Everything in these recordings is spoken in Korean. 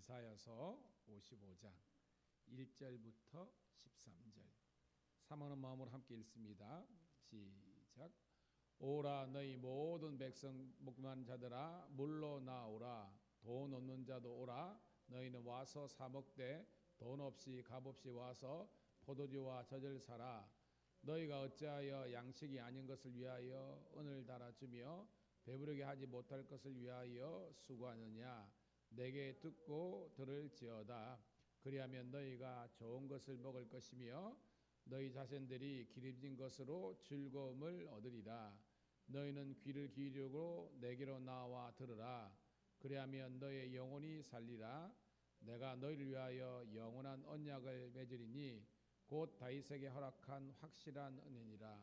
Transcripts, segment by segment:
이사야서 55장 1절부터 13절 사모하는 마음으로 함께 읽습니다. 시작. 오라 너희 모든 백성 목마른 자들아 물러 나오라. 돈 없는 자도 오라. 너희는 와서 사 먹되 돈 없이 값 없이 와서 포도주와 젖을 사라. 너희가 어찌하여 양식이 아닌 것을 위하여 은을 달아주며 배부르게 하지 못할 것을 위하여 수고하느냐. 내게 듣고 들을지어다. 그리하면 너희가 좋은 것을 먹을 것이며 너희 자손들이 기름진 것으로 즐거움을 얻으리라. 너희는 귀를 기울이고 내게로 나와 들으라. 그리하면 너희의 영혼이 살리라. 내가 너희를 위하여 영원한 언약을 맺으리니 곧 다윗에게 허락한 확실한 은혜니라.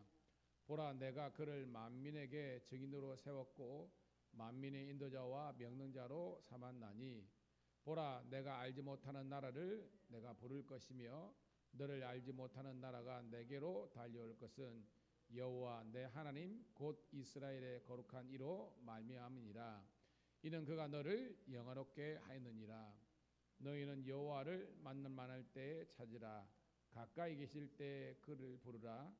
보라, 내가 그를 만민에게 증인으로 세웠고 만민의 인도자와 명령자로 삼았나니 보라, 내가 알지 못하는 나라를 내가 부를 것이며 너를 알지 못하는 나라가 내게로 달려올 것은 여호와 내 하나님 곧 이스라엘의 거룩한 이로 말미암으니라. 이는 그가 너를 영화롭게 하였느니라. 너희는 여호와를 만날 때에 찾으라. 가까이 계실 때에 그를 부르라.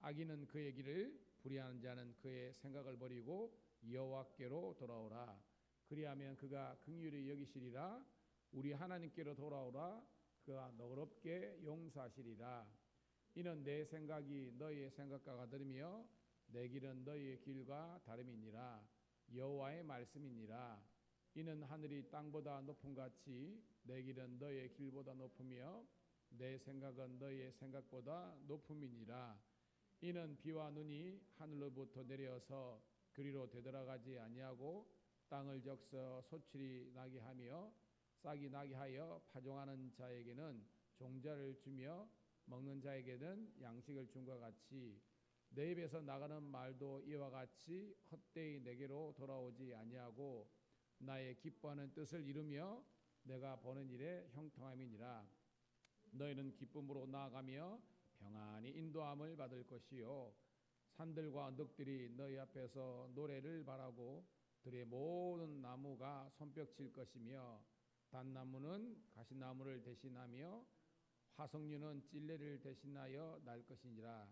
악인은 그의 길을 불의하는 자는 그의 생각을 버리고 여호와께로 돌아오라. 그리하면 그가 긍휼히 여기시리라. 우리 하나님께로 돌아오라. 그가 너그럽게 용서하시리라. 이는 내 생각이 너희의 생각과 같으며 내 길은 너희의 길과 다름이니라. 여호와의 말씀이니라. 이는 하늘이 땅보다 높음같이 내 길은 너희의 길보다 높으며 내 생각은 너희의 생각보다 높음이니라. 이는 비와 눈이 하늘로부터 내려서 그리로 되돌아가지 아니하고 땅을 적셔 소출이 나게 하며 싹이 나게 하여 파종하는 자에게는 종자를 주며 먹는 자에게는 양식을 줌과 같이 내 입에서 나가는 말도 이와 같이 헛되이 내게로 돌아오지 아니하고 나의 기뻐하는 뜻을 이루며 내가 보는 일에 형통함이니라. 너희는 기쁨으로 나아가며 평안히 인도함을 받을 것이요 산들과 언덕들이 너희 앞에서 노래를 바라고 들의 모든 나무가 손뼉칠 것이며 단나무는 가시나무를 대신하며 화석류는 찔레를 대신하여 날 것이니라.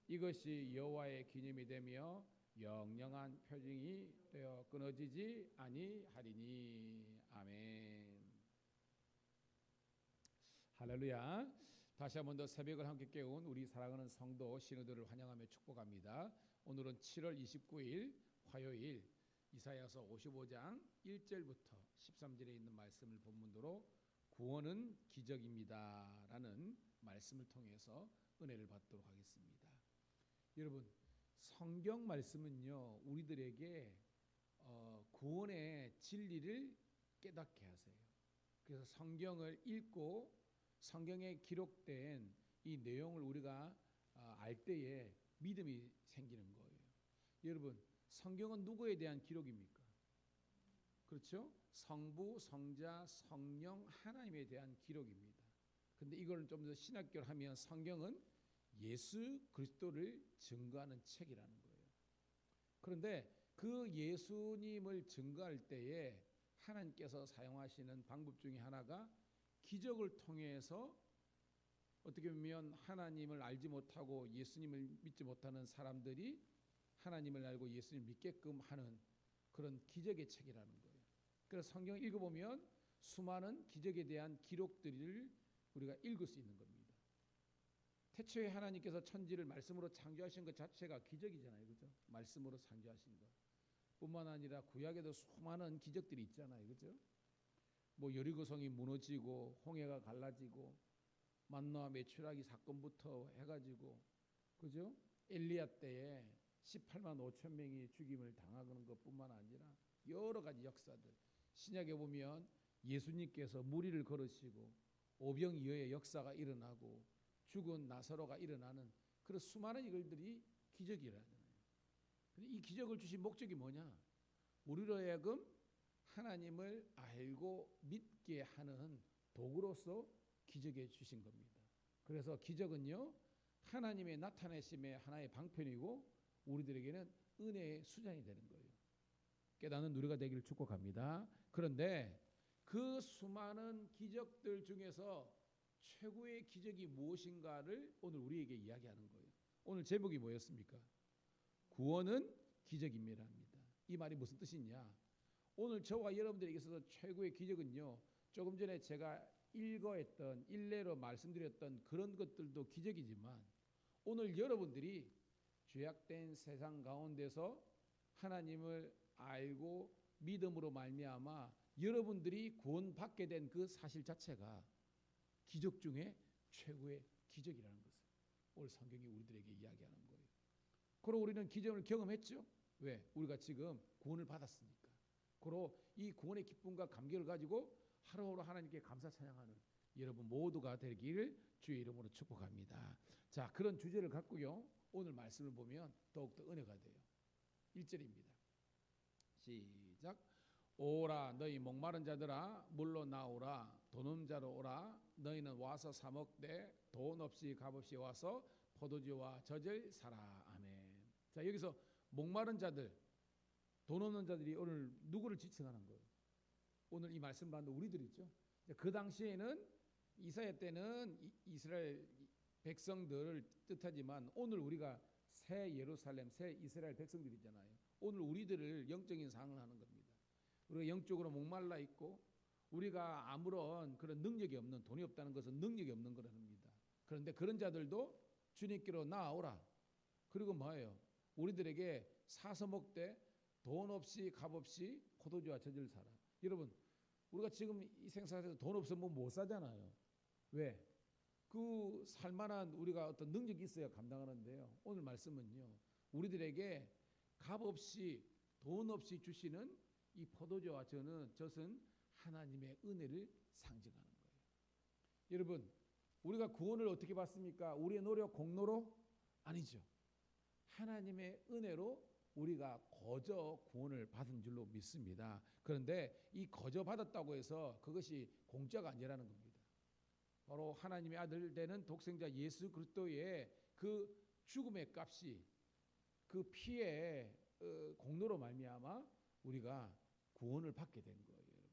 이것이 여호와의 기념이 되며 영영한 표징이 되어 끊어지지 아니하리니. 아멘. 할렐루야. 다시 한 번 더 새벽을 함께 깨운 우리 사랑하는 성도 신우들을 환영하며 축복합니다. 오늘은 7월 29일 화요일 이사야서 55장 1절부터 13절에 있는 말씀을 본문으로 구원은 기적입니다 라는 말씀을 통해서 은혜를 받도록 하겠습니다. 여러분, 성경 말씀은요 우리들에게 구원의 진리를 깨닫게 하세요. 그래서 성경을 읽고 성경에 기록된 이 내용을 우리가 알 때에 믿음이 생기는 거예요. 여러분, 성경은 누구에 대한 기록입니까? 그렇죠? 성부, 성자, 성령 하나님에 대한 기록입니다. 근데 이걸 좀 더 신학교를 하면 성경은 예수 그리스도를 증거하는 책이라는 거예요. 그런데 그 예수님을 증거할 때에 하나님께서 사용하시는 방법 중에 하나가 기적을 통해서 어떻게 보면 하나님을 알지 못하고 예수님을 믿지 못하는 사람들이 하나님을 알고 예수님을 믿게끔 하는 그런 기적의 책이라는 거예요. 그래서 성경을 읽어보면 수많은 기적에 대한 기록들을 우리가 읽을 수 있는 겁니다. 태초에 하나님께서 천지를 말씀으로 창조하신 것 자체가 기적이잖아요. 그죠? 말씀으로 창조하신 것 뿐만 아니라 구약에도 수많은 기적들이 있잖아요. 그죠? 뭐 여리고성이 무너지고 홍해가 갈라지고 만나와 메추라기 사건부터 해가지고 그죠? 엘리야 때에 18만 5천 명이 죽임을 당하는 것뿐만 아니라 여러 가지 역사들, 신약에 보면 예수님께서 무리를 걸으시고 오병이어의 역사가 일어나고 죽은 나사로가 일어나는 그런 수많은 일들이 기적이라잖아요. 근데 이 기적을 주신 목적이 뭐냐? 우리로 하여금 하나님을 알고 믿게 하는 도구로서 기적해 주신 겁니다. 그래서 기적은요 하나님의 나타내심의 하나의 방편이고 우리들에게는 은혜의 수단이 되는 거예요. 깨닫는 누리가 되기를 축복합니다. 그런데 그 수많은 기적들 중에서 최고의 기적이 무엇인가를 오늘 우리에게 이야기하는 거예요. 오늘 제목이 뭐였습니까? 구원은 기적입니다입니다. 이 말이 무슨 뜻이냐? 오늘 저와 여러분들에게 있어서 최고의 기적은요, 조금 전에 제가 일거했던 일례로 말씀드렸던 그런 것들도 기적이지만 오늘 여러분들이 죄악된 세상 가운데서 하나님을 알고 믿음으로 말미암아 여러분들이 구원받게 된 그 사실 자체가 기적 중에 최고의 기적이라는 것을 오늘 성경이 우리들에게 이야기하는 거예요. 그리고 우리는 기적을 경험했죠. 왜? 우리가 지금 구원을 받았으니까. 그리고 이 구원의 기쁨과 감격을 가지고 하루하루 하나님께 감사 찬양하는 여러분 모두가 되기를 주의 이름으로 축복합니다. 자, 그런 주제를 갖고요, 오늘 말씀을 보면 더욱더 은혜가 돼요. 1절입니다. 시작. 오라 너희 목마른 자들아 물로 나오라 돈 없는 자로 오라 너희는 와서 사 먹되 돈 없이 값없이 와서 포도주와 젖을 사라. 아멘. 자, 여기서 목마른 자들, 돈 없는 자들이 오늘 누구를 지칭하는 거예요? 오늘 이 말씀 받는 우리들이죠. 그 당시에는 이사야 때는 이스라엘 백성들을 뜻하지만 오늘 우리가 새 예루살렘, 새 이스라엘 백성들이잖아요. 오늘 우리들을 영적인 상을 하는 겁니다. 우리가 영적으로 목말라 있고 우리가 아무런 그런 능력이 없는, 돈이 없다는 것은 능력이 없는 거랍니다. 그런데 그런 자들도 주님께로 나아오라. 그리고 뭐예요? 우리들에게 사서 먹되 돈 없이 값없이 포도주와 젖을 사라. 여러분, 우리가 지금 이 생사에서 돈 없으면 못 사잖아요. 왜? 그 살만한 우리가 어떤 능력이 있어야 감당하는데요. 오늘 말씀은요, 우리들에게 값없이 돈 없이 주시는 이 포도주와 젖은 하나님의 은혜를 상징하는 거예요. 여러분, 우리가 구원을 어떻게 받습니까? 우리의 노력, 공로로? 아니죠. 하나님의 은혜로 우리가 거저 구원을 받은 줄로 믿습니다. 그런데 이 거저 받았다고 해서 그것이 공짜가 아니라는 겁니다. 바로 하나님의 아들 되는 독생자 예수 그리스도의 그 죽음의 값이 그 피의 공로로 말미암아 우리가 구원을 받게 된 거예요. 여러분,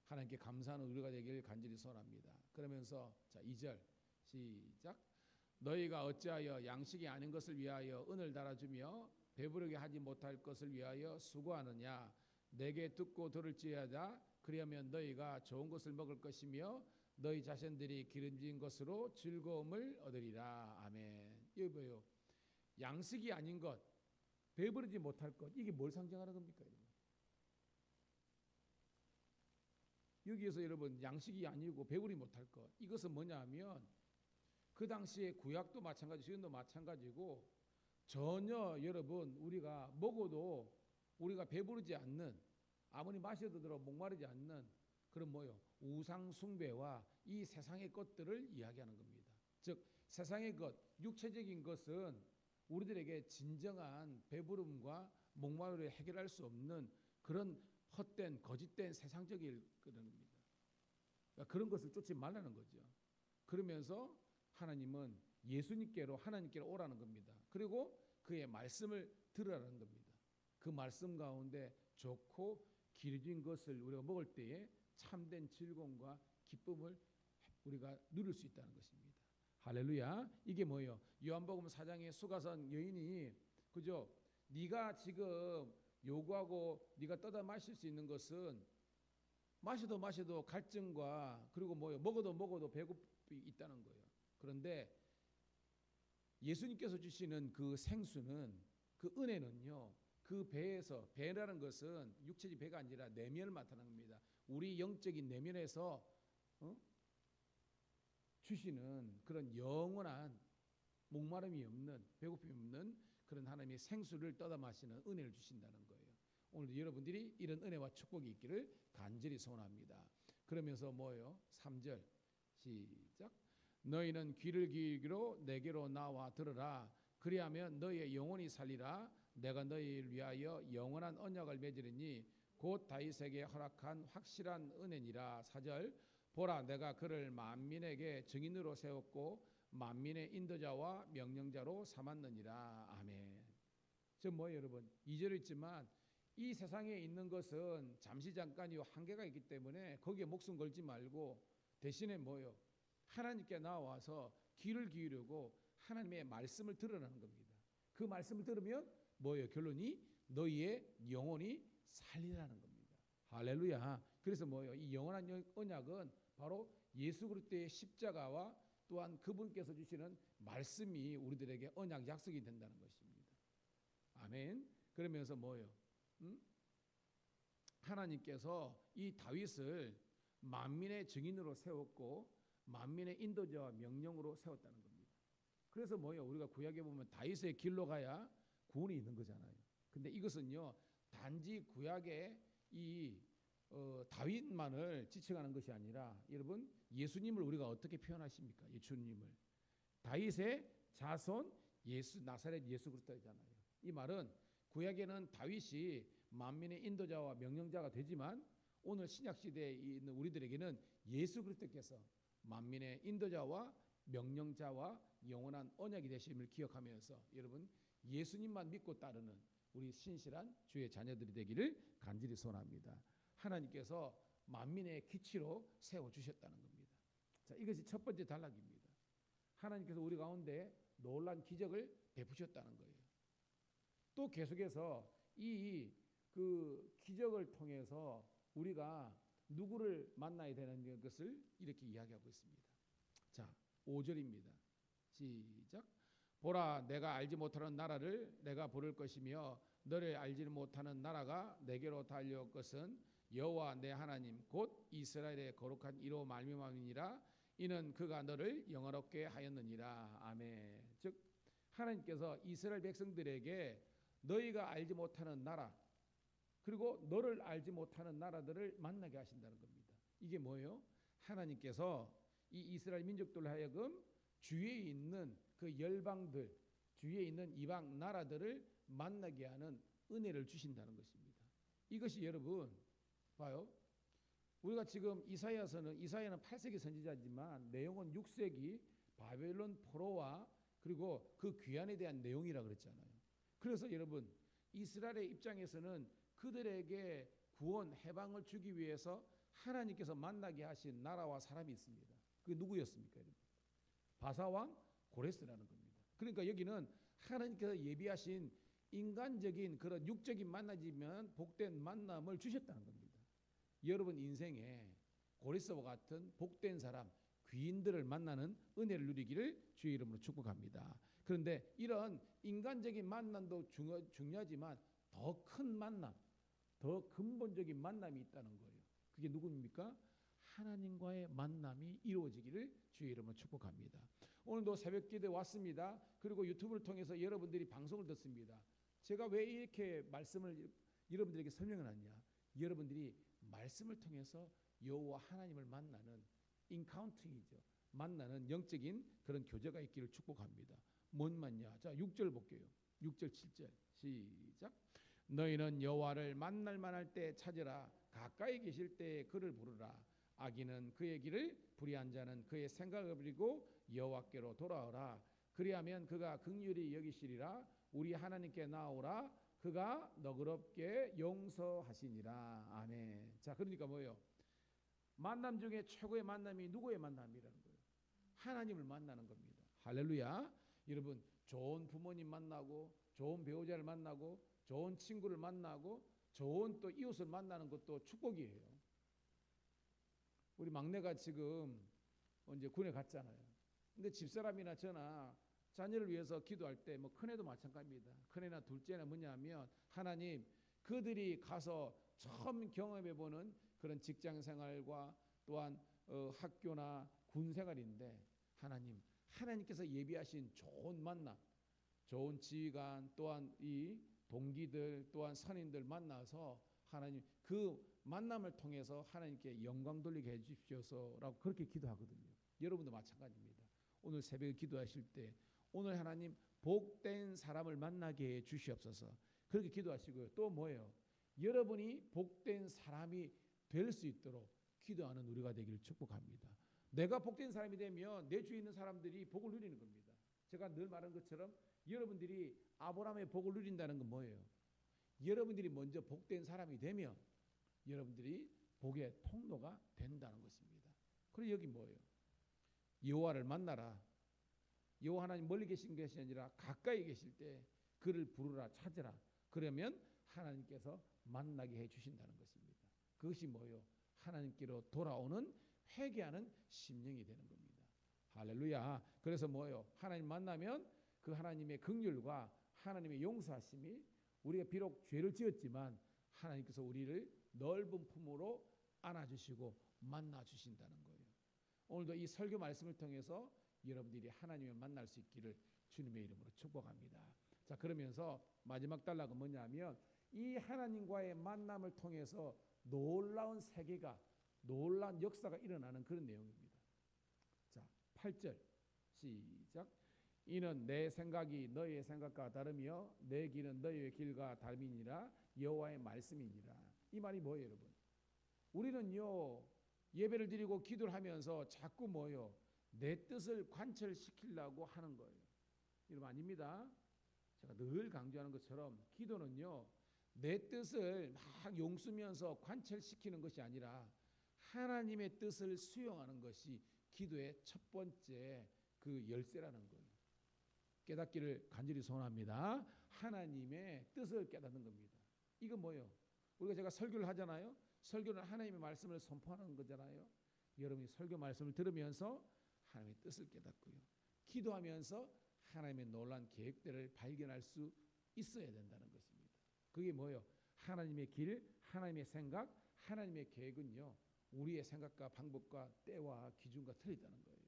하나님께 감사하는 우리가 되길 간절히 소원합니다. 그러면서 자, 2절 시작. 너희가 어찌하여 양식이 아닌 것을 위하여 은을 달아주며 배부르게 하지 못할 것을 위하여 수고하느냐. 내게 듣고 들을지어다. 그리하면 너희가 좋은 것을 먹을 것이며 너희 자신들이 기름진 것으로 즐거움을 얻으리라. 아멘. 여기 뭐예요? 양식이 아닌 것, 배부르지 못할 것, 이게 뭘 상징하는 겁니까? 여러분? 여기에서 여러분 양식이 아니고 배부르지 못할 것, 이것은 뭐냐 하면 그 당시에 구약도 마찬가지, 지금도 마찬가지고 전혀 여러분 우리가 먹어도 우리가 배부르지 않는, 아무리 마셔도 들어 목마르지 않는 그런 뭐요? 우상 숭배와 이 세상의 것들을 이야기하는 겁니다. 즉 세상의 것, 육체적인 것은 우리들에게 진정한 배부름과 목마름을 해결할 수 없는 그런 헛된 거짓된 세상적인 그런 겁니다. 그러니까 그런 것을 쫓지 말라는 거죠. 그러면서 하나님은 예수님께로, 하나님께로 오라는 겁니다. 그리고 그의 말씀을 들으라는 겁니다. 그 말씀 가운데 좋고 기름진 것을 우리가 먹을 때에 참된 즐거움과 기쁨을 우리가 누릴 수 있다는 것입니다. 할렐루야. 이게 뭐예요? 요한복음 4장의 수가성 여인이 그죠? 네가 지금 요구하고 네가 떠다 마실 수 있는 것은 마셔도 갈증과 그리고 뭐예요? 먹어도 배고픔이 있다는 거예요. 그런데 예수님께서 주시는 그 생수는, 그 은혜는요, 그 배에서, 배라는 것은 육체적 배가 아니라 내면을 나타납니다. 우리 영적인 내면에서 주시는 그런 영원한 목마름이 없는, 배고픔이 없는 그런 하나님의 생수를 떠다 마시는 은혜를 주신다는 거예요. 오늘도 여러분들이 이런 은혜와 축복이 있기를 간절히 소원합니다. 그러면서 뭐예요? 3절 시작. 너희는 귀를 기울이고 내게로 나와 들으라. 그리하면 너희의 영혼이 살리라. 내가 너희를 위하여 영원한 언약을 맺으리니 곧 다윗에게 허락한 확실한 은혜니라. 4절. 보라, 내가 그를 만민에게 증인으로 세웠고 만민의 인도자와 명령자로 삼았느니라. 아멘. 저 뭐예요, 여러분? 2절에 있지만 이 세상에 있는 것은 잠시 잠깐이요 한계가 있기 때문에 거기에 목숨 걸지 말고 대신에 뭐요? 하나님께 나와서 귀를 기울이고 하나님의 말씀을 들으라는 겁니다. 그 말씀을 들으면 뭐예요? 결론이 너희의 영혼이 살리라는 겁니다. 할렐루야. 그래서 뭐예요? 이 영원한 언약은 바로 예수 그리스도의 십자가와 또한 그분께서 주시는 말씀이 우리들에게 언약 약속이 된다는 것입니다. 아멘. 그러면서 뭐예요? 하나님께서 이 다윗을 만민의 증인으로 세웠고 만민의 인도자와 명령으로 세웠다는 겁니다. 그래서 뭐예요? 우리가 구약에 보면 다윗의 길로 가야 구원이 있는 거잖아요. 근데 이것은요 단지 구약의 이 다윗만을 지칭하는 것이 아니라 여러분 예수님을 우리가 어떻게 표현하십니까? 예수님을 다윗의 자손 예수 나사렛 예수 그리스도잖아요. 이 말은 구약에는 다윗이 만민의 인도자와 명령자가 되지만 오늘 신약 시대에 있는 우리들에게는 예수 그리스도께서 만민의 인도자와 명령자와 영원한 언약이 되심을 기억하면서 여러분 예수님만 믿고 따르는 우리 신실한 주의 자녀들이 되기를 간절히 소원합니다. 하나님께서 만민의 기치로 세워주셨다는 겁니다. 자, 이것이 첫 번째 단락입니다. 하나님께서 우리 가운데 놀라운 기적을 베푸셨다는 거예요. 또 계속해서 그 기적을 통해서 우리가 누구를 만나야 되는 것을 이렇게 이야기하고 있습니다. 자, 5절입니다. 시작. 보라, 내가 알지 못하는 나라를 내가 부를 것이며 너를 알지 못하는 나라가 내게로 달려올 것은 여호와 내 하나님 곧 이스라엘의 거룩한 이로 말미암음이니라. 이는 그가 너를 영화롭게 하였느니라. 아멘. 즉 하나님께서 이스라엘 백성들에게 너희가 알지 못하는 나라 그리고 너를 알지 못하는 나라들을 만나게 하신다는 겁니다. 이게 뭐예요? 하나님께서 이 이스라엘 민족들로 하여금 주위에 있는 그 열방들, 주위에 있는 이방 나라들을 만나게 하는 은혜를 주신다는 것입니다. 이것이 여러분 봐요. 우리가 지금 이사야는 8세기 선지자지만 내용은 6세기 바벨론 포로와 그리고 그 귀환에 대한 내용이라 그랬잖아요. 그래서 여러분 이스라엘의 입장에서는 그들에게 구원 해방을 주기 위해서 하나님께서 만나게 하신 나라와 사람이 있습니다. 그게 누구였습니까? 여러분? 바사왕 고레스라는 겁니다. 그러니까 여기는 하나님께서 예비하신 인간적인 그런 육적인 만나지면 복된 만남을 주셨다는 겁니다. 여러분 인생에 고레스와 같은 복된 사람, 귀인들을 만나는 은혜를 누리기를 주의 이름으로 축복합니다. 그런데 이런 인간적인 만남도 중요하지만 더 큰 만남, 더 근본적인 만남이 있다는 거예요. 그게 누구입니까? 하나님과의 만남이 이루어지기를 주의 이름으로 축복합니다. 오늘도 새벽 기도에 왔습니다. 그리고 유튜브를 통해서 여러분들이 방송을 듣습니다. 제가 왜 이렇게 말씀을 여러분들에게 설명을 하냐? 여러분들이 말씀을 통해서 여호와 하나님을 만나는 인카운팅이죠. 만나는 영적인 그런 교제가 있기를 축복합니다. 뭔 말이냐? 자, 6절 볼게요. 6절 7절 시작. 너희는 여호와를 만날 만할 때 찾으라. 가까이 계실 때 그를 부르라. 악인은 그의 길을 불의한 자는 그의 생각을 버리고 여호와께로 돌아오라. 그리하면 그가 긍휼히 여기시리라. 우리 하나님께 나오라. 그가 너그럽게 용서하시니라. 아멘. 자, 그러니까 뭐예요? 만남 중에 최고의 만남이 누구의 만남이라는 거예요? 하나님을 만나는 겁니다. 할렐루야. 여러분 좋은 부모님 만나고 좋은 배우자를 만나고 좋은 친구를 만나고 좋은 또 이웃을 만나는 것도 축복이에요. 우리 막내가 지금 이제 군에 갔잖아요. 근데 집사람이나 저나 자녀를 위해서 기도할 때 뭐 큰애도 마찬가지입니다. 큰애나 둘째나 뭐냐면 하나님 그들이 가서 처음 경험해보는 그런 직장 생활과 또한 학교나 군 생활인데 하나님께서 예비하신 좋은 만남, 좋은 지휘관 또한 이 동기들 또한 선인들 만나서 하나님 그 만남을 통해서 하나님께 영광 돌리게 해주십시오서라고 그렇게 기도하거든요. 여러분도 마찬가지입니다. 오늘 새벽에 기도하실 때 오늘 하나님 복된 사람을 만나게 해 주시옵소서 그렇게 기도하시고요. 또 뭐예요? 여러분이 복된 사람이 될 수 있도록 기도하는 우리가 되기를 축복합니다. 내가 복된 사람이 되면 내 주위에 있는 사람들이 복을 누리는 겁니다. 제가 늘 말하는 것처럼 여러분들이 아브라함의 복을 누린다는 건 뭐예요? 여러분들이 먼저 복된 사람이 되면 여러분들이 복의 통로가 된다는 것입니다. 그리고 여기 뭐예요? 여호와를 만나라. 여호와 하나님 멀리 계신 것이 아니라 가까이 계실 때 그를 부르라, 찾으라. 그러면 하나님께서 만나게 해 주신다는 것입니다. 그것이 뭐예요? 하나님께로 돌아오는 회개하는 심령이 되는 겁니다. 할렐루야. 그래서 뭐예요? 하나님 만나면 그 하나님의 긍휼과 하나님의 용서하심이, 우리가 비록 죄를 지었지만 하나님께서 우리를 넓은 품으로 안아주시고 만나주신다는 거예요. 오늘도 이 설교 말씀을 통해서 여러분들이 하나님을 만날 수 있기를 주님의 이름으로 축복합니다. 자, 그러면서 마지막 단락은 뭐냐면 이 하나님과의 만남을 통해서 놀라운 세계가, 놀라운 역사가 일어나는 그런 내용입니다. 자, 8절 시작. 이는 내 생각이 너희의 생각과 다르며 내 길은 너희의 길과 다름이니라. 여호와의 말씀이니라. 이 말이 뭐예요, 여러분? 우리는요 예배를 드리고 기도를 하면서 자꾸 뭐예요? 내 뜻을 관철시키려고 하는 거예요. 여러분, 아닙니다. 제가 늘 강조하는 것처럼 기도는요 내 뜻을 막 용쓰면서 관철시키는 것이 아니라 하나님의 뜻을 수용하는 것이 기도의 첫 번째 그 열쇠라는 거예요. 깨닫기를 간절히 소원합니다. 하나님의 뜻을 깨닫는 겁니다. 이거 뭐예요? 우리가 제가 설교를 하잖아요. 설교는 하나님의 말씀을 선포하는 거잖아요. 여러분이 설교 말씀을 들으면서 하나님의 뜻을 깨닫고요, 기도하면서 하나님의 놀라운 계획들을 발견할 수 있어야 된다는 것입니다. 그게 뭐예요? 하나님의 길, 하나님의 생각, 하나님의 계획은요 우리의 생각과 방법과 때와 기준과 틀리다는 거예요.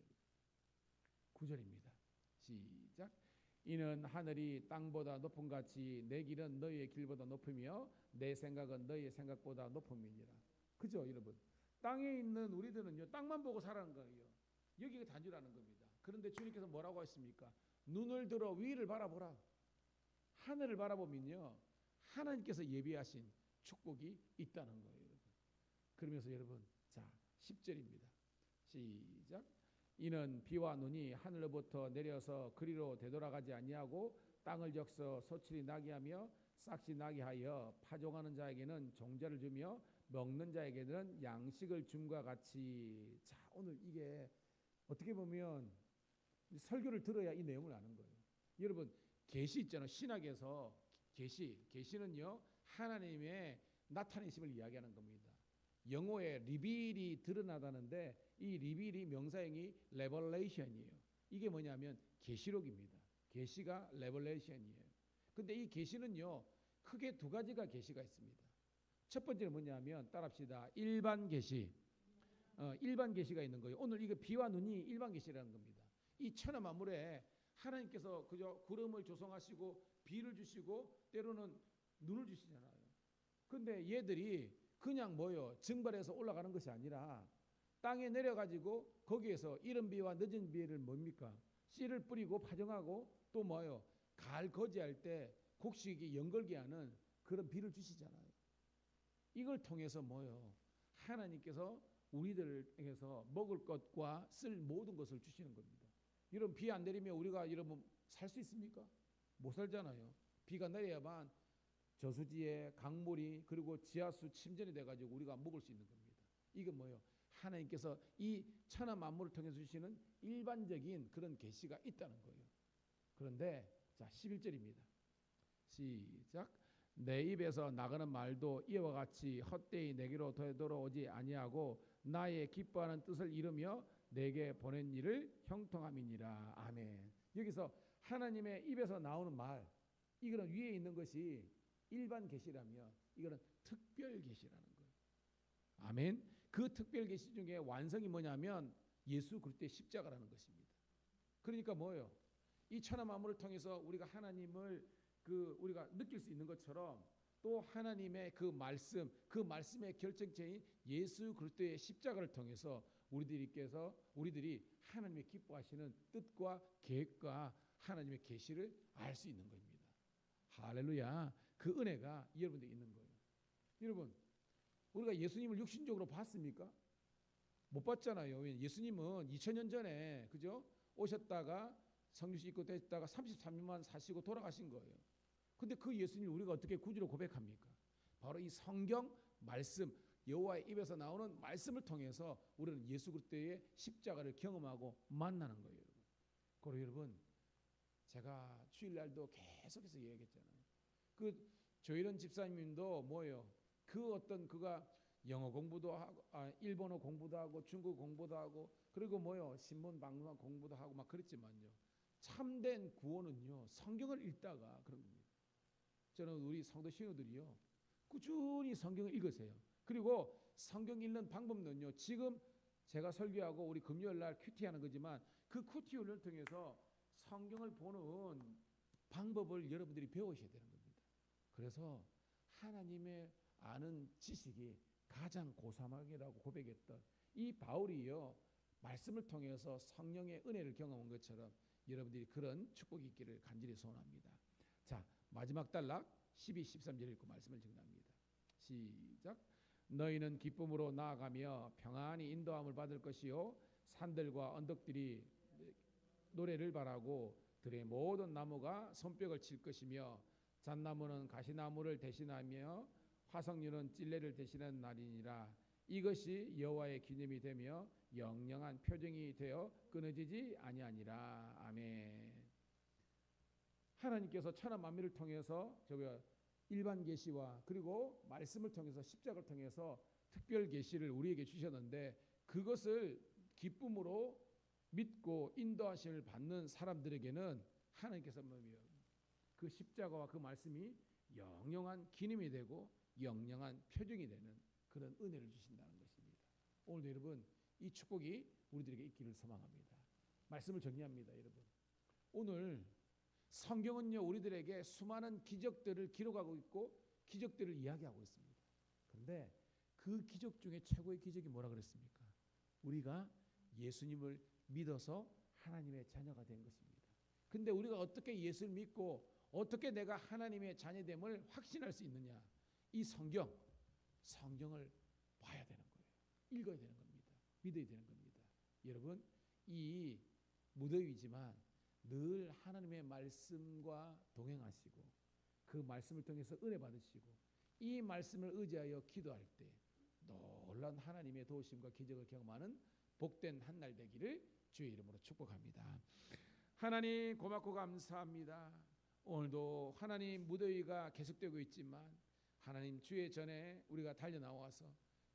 9절입니다. 시작. 이는 하늘이 땅보다 높음 같이 내 길은 너희의 길보다 높으며 내 생각은 너희의 생각보다 높음이니라. 그죠, 여러분? 땅에 있는 우리들은요 땅만 보고 살아가는 거예요. 여기가 단주라는 겁니다. 그런데 주님께서 뭐라고 했습니까? 눈을 들어 위를 바라보라. 하늘을 바라보면요 하나님께서 예비하신 축복이 있다는 거예요, 여러분. 그러면서 여러분, 자 10절입니다. 시작. 이는 비와 눈이 하늘로부터 내려서 그리로 되돌아가지 아니하고 땅을 적셔 소출이 나게 하며 싹이 나게 하여 파종하는 자에게는 종자를 주며 먹는 자에게는 양식을 줌과 같이. 자, 오늘 이게 어떻게 보면 설교를 들어야 이 내용을 아는 거예요. 여러분, 계시 있잖아요. 신학에서 계시는요 하나님의 나타내심을 이야기하는 겁니다. 영어에 리빌이 드러나다는데 이 리빌이 명사형이 레벌레이션이에요. 이게 뭐냐면 계시록입니다. 계시가 레벌레이션이에요. 근데 이 계시는요 크게 두 가지가 계시가 있습니다. 첫 번째는 뭐냐면 따라합시다. 일반 계시. 일반 계시가 있는 거예요. 오늘 이거 비와 눈이 일반 계시라는 겁니다. 이 천하 만물에 하나님께서 그저 구름을 조성하시고 비를 주시고 때로는 눈을 주시잖아요. 근데 얘들이 그냥 뭐요? 증발해서 올라가는 것이 아니라 땅에 내려가지고 거기에서 이른 비와 늦은 비를 뭡니까? 씨를 뿌리고 파종하고 또 뭐요? 가을 거지할 때 곡식이 연걸게 하는 그런 비를 주시잖아요. 이걸 통해서 뭐요? 하나님께서 우리들에게서 먹을 것과 쓸 모든 것을 주시는 겁니다. 여러분, 비 안 내리면 우리가 여러분 살 수 있습니까? 못 살잖아요. 비가 내려야만 저수지에 강물이 그리고 지하수 침전이 돼가지고 우리가 먹을 수 있는 겁니다. 이건 뭐예요? 하나님께서 이 천하 만물을 통해서 주시는 일반적인 그런 계시가 있다는 거예요. 그런데 자 11절입니다. 시작. 내 입에서 나가는 말도 이와 같이 헛되이 내게로 되돌아오지 아니하고 나의 기뻐하는 뜻을 이루며 내게 보낸 일을 형통함이니라. 아멘. 여기서 하나님의 입에서 나오는 말, 이거는 위에 있는 것이 일반 계시라면 이거는 특별 계시라는 거예요. 아멘. 그 특별 계시 중에 완성이 뭐냐면 예수 그리스도의 십자가라는 것입니다. 그러니까 뭐예요? 이 천하 만물을 통해서 우리가 하나님을 우리가 느낄 수 있는 것처럼 또 하나님의 그 말씀, 그 말씀의 결정체인 예수 그리스도의 십자가를 통해서 우리들이 하나님의 기뻐하시는 뜻과 계획과 하나님의 계시를 알 수 있는 겁니다. 할렐루야. 그 은혜가 여러분들이 있는 거예요. 여러분, 우리가 예수님을 육신적으로 봤습니까? 못 봤잖아요. 예수님은 2000년 전에 그죠? 오셨다가 성육신 입고 되셨다가 33년만 사시고 돌아가신 거예요. 근데 그 예수님을 우리가 어떻게 구주로 고백합니까? 바로 이 성경 말씀, 여호와의 입에서 나오는 말씀을 통해서 우리는 예수 그리스도의 십자가를 경험하고 만나는 거예요. 그리고 여러분, 제가 주일날도 계속해서 얘기했잖아요. 그 조일원 집사님도 뭐예요? 그 어떤 그가 영어 공부도 하고, 일본어 공부도 하고, 중국 공부도 하고, 그리고 뭐요? 신문 방송 공부도 하고 막 그랬지만요. 참된 구원은요, 성경을 읽다가 그런 겁니다. 저는 우리 성도 신우들이요, 꾸준히 성경을 읽으세요. 그리고 성경 읽는 방법은요, 지금 제가 설교하고 우리 금요일 날 큐티하는 거지만 그 큐티 훈련을 통해서 성경을 보는 방법을 여러분들이 배우셔야 되는 겁니다. 그래서 하나님의 아는 지식이 가장 고사막이라고 고백했던 이 바울이요, 말씀을 통해서 성령의 은혜를 경험한 것처럼 여러분들이 그런 축복이 있기를 간절히 소원합니다. 자, 마지막 단락 12, 13절 읽고 말씀을 정리합니다. 시작. 너희는 기쁨으로 나아가며 평안히 인도함을 받을 것이요, 산들과 언덕들이 노래를 바라고 들의 모든 나무가 손뼉을 칠 것이며 잣나무는 가시나무를 대신하며 화석류는 찔레를 대신하는 날이니라. 이것이 여호와의 기념이 되며 영영한 표징이 되어 끊어지지 아니하니라. 아멘. 하나님께서 천하 만민을 통해서 일반 계시와 그리고 말씀을 통해서 십자가를 통해서 특별 계시를 우리에게 주셨는데, 그것을 기쁨으로 믿고 인도하심을 받는 사람들에게는 하나님께서 그 십자가와 그 말씀이 영영한 기념이 되고 영영한 표징이 되는 그런 은혜를 주신다는 것입니다. 오늘도 여러분, 이 축복이 우리들에게 있기를 소망합니다. 말씀을 정리합니다. 여러분, 오늘 성경은요, 우리들에게 수많은 기적들을 기록하고 있고 기적들을 이야기하고 있습니다. 그런데 그 기적 중에 최고의 기적이 뭐라 그랬습니까? 우리가 예수님을 믿어서 하나님의 자녀가 된 것입니다. 근데 우리가 어떻게 예수를 믿고 어떻게 내가 하나님의 자녀됨을 확신할 수 있느냐? 이 성경을 봐야 되는 거예요. 읽어야 되는 겁니다. 믿어야 되는 겁니다. 여러분, 이 무더위지만 늘 하나님의 말씀과 동행하시고 그 말씀을 통해서 은혜 받으시고 이 말씀을 의지하여 기도할 때 놀라운 하나님의 도우심과 기적을 경험하는 복된 한 날 되기를 주의 이름으로 축복합니다. 하나님, 고맙고 감사합니다. 오늘도 하나님, 무더위가 계속되고 있지만 하나님, 주의 전에 우리가 달려나와서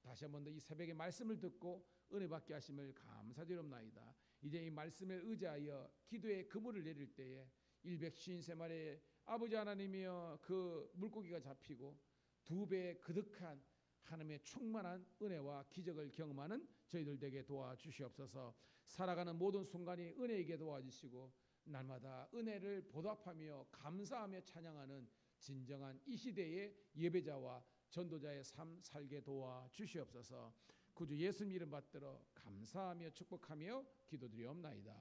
다시 한 번 더 이 새벽에 말씀을 듣고 은혜 받게 하심을 감사드립나이다. 이제 이 말씀을 의지하여 기도의 그물을 내릴 때에 153마리의 아버지 하나님이여, 그 물고기가 잡히고 2배의 그득한 하나님의 충만한 은혜와 기적을 경험하는 저희들 되게 도와주시옵소서. 살아가는 모든 순간이 은혜에게 도와주시고 날마다 은혜를 보답하며 감사하며 찬양하는 진정한 이 시대의 예배자와 전도자의 삶 살게 도와주시옵소서. 구주 예수님 이름 받들어 감사하며 축복하며 기도드리옵나이다.